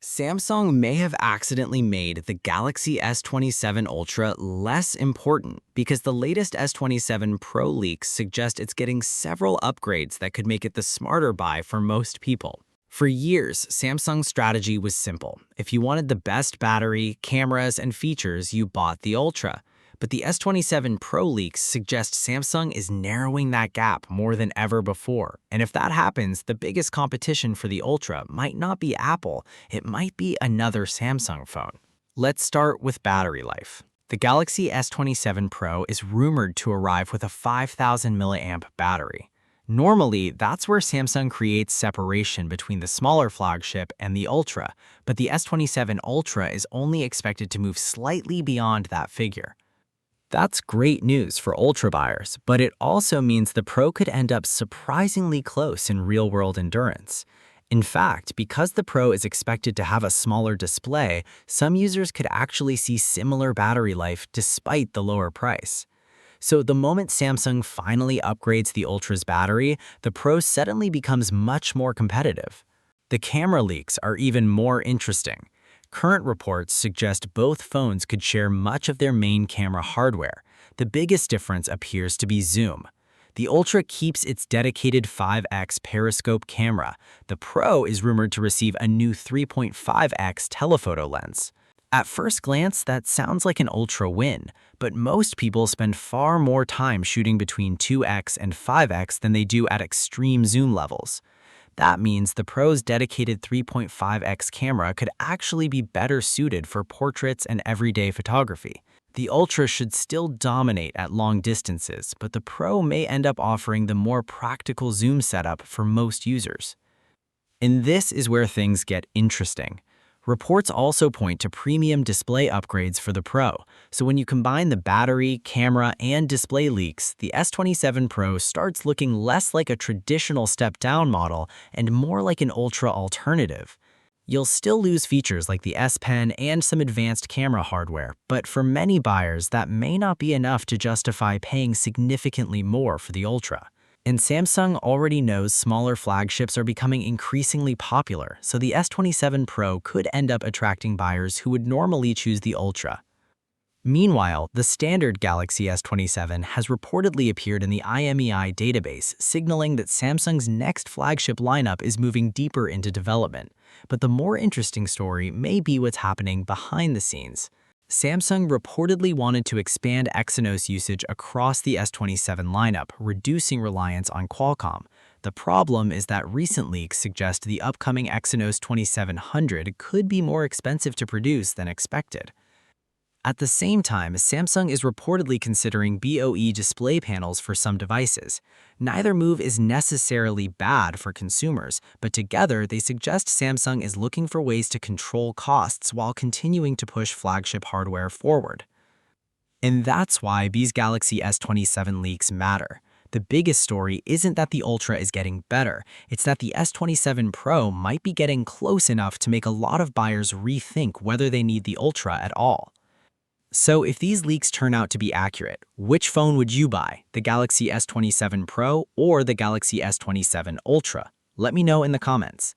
Samsung may have accidentally made the Galaxy S27 Ultra less important because the latest S27 Pro leaks suggest it's getting several upgrades that could make it the smarter buy for most people. For years, Samsung's strategy was simple. If you wanted the best battery, cameras, and features, you bought the Ultra. But the S27 Pro leaks suggest Samsung is narrowing that gap more than ever before. And if that happens, the biggest competition for the Ultra might not be Apple, it might be another Samsung phone. Let's start with battery life. The Galaxy S27 Pro is rumored to arrive with a 5,000 mAh battery. Normally, that's where Samsung creates separation between the smaller flagship and the Ultra, but the S27 Ultra is only expected to move slightly beyond that figure. That's great news for Ultra buyers, but it also means the Pro could end up surprisingly close in real-world endurance. In fact, because the Pro is expected to have a smaller display, some users could actually see similar battery life despite the lower price. So the moment Samsung finally upgrades the Ultra's battery, the Pro suddenly becomes much more competitive. The camera leaks are even more interesting. Current reports suggest both phones could share much of their main camera hardware. The biggest difference appears to be zoom. The Ultra keeps its dedicated 5x periscope camera. The Pro is rumored to receive a new 3.5x telephoto lens. At first glance, that sounds like an Ultra win, but most people spend far more time shooting between 2x and 5x than they do at extreme zoom levels. That means the Pro's dedicated 3.5x camera could actually be better suited for portraits and everyday photography. The Ultra should still dominate at long distances, but the Pro may end up offering the more practical zoom setup for most users. And this is where things get interesting. Reports also point to premium display upgrades for the Pro, so when you combine the battery, camera, and display leaks, the S27 Pro starts looking less like a traditional step-down model and more like an Ultra alternative. You'll still lose features like the S Pen and some advanced camera hardware, but for many buyers, that may not be enough to justify paying significantly more for the Ultra. And Samsung already knows smaller flagships are becoming increasingly popular, so the S27 Pro could end up attracting buyers who would normally choose the Ultra. Meanwhile, the standard Galaxy S27 has reportedly appeared in the IMEI database, signaling that Samsung's next flagship lineup is moving deeper into development. But the more interesting story may be what's happening behind the scenes. Samsung reportedly wanted to expand Exynos usage across the S27 lineup, reducing reliance on Qualcomm. The problem is that recent leaks suggest the upcoming Exynos 2700 could be more expensive to produce than expected. At the same time, Samsung is reportedly considering BOE display panels for some devices. Neither move is necessarily bad for consumers, but together they suggest Samsung is looking for ways to control costs while continuing to push flagship hardware forward. And that's why these Galaxy S27 leaks matter. The biggest story isn't that the Ultra is getting better, it's that the S27 Pro might be getting close enough to make a lot of buyers rethink whether they need the Ultra at all. So if these leaks turn out to be accurate, which phone would you buy, the Galaxy S27 Pro or the Galaxy S27 Ultra? Let me know in the comments.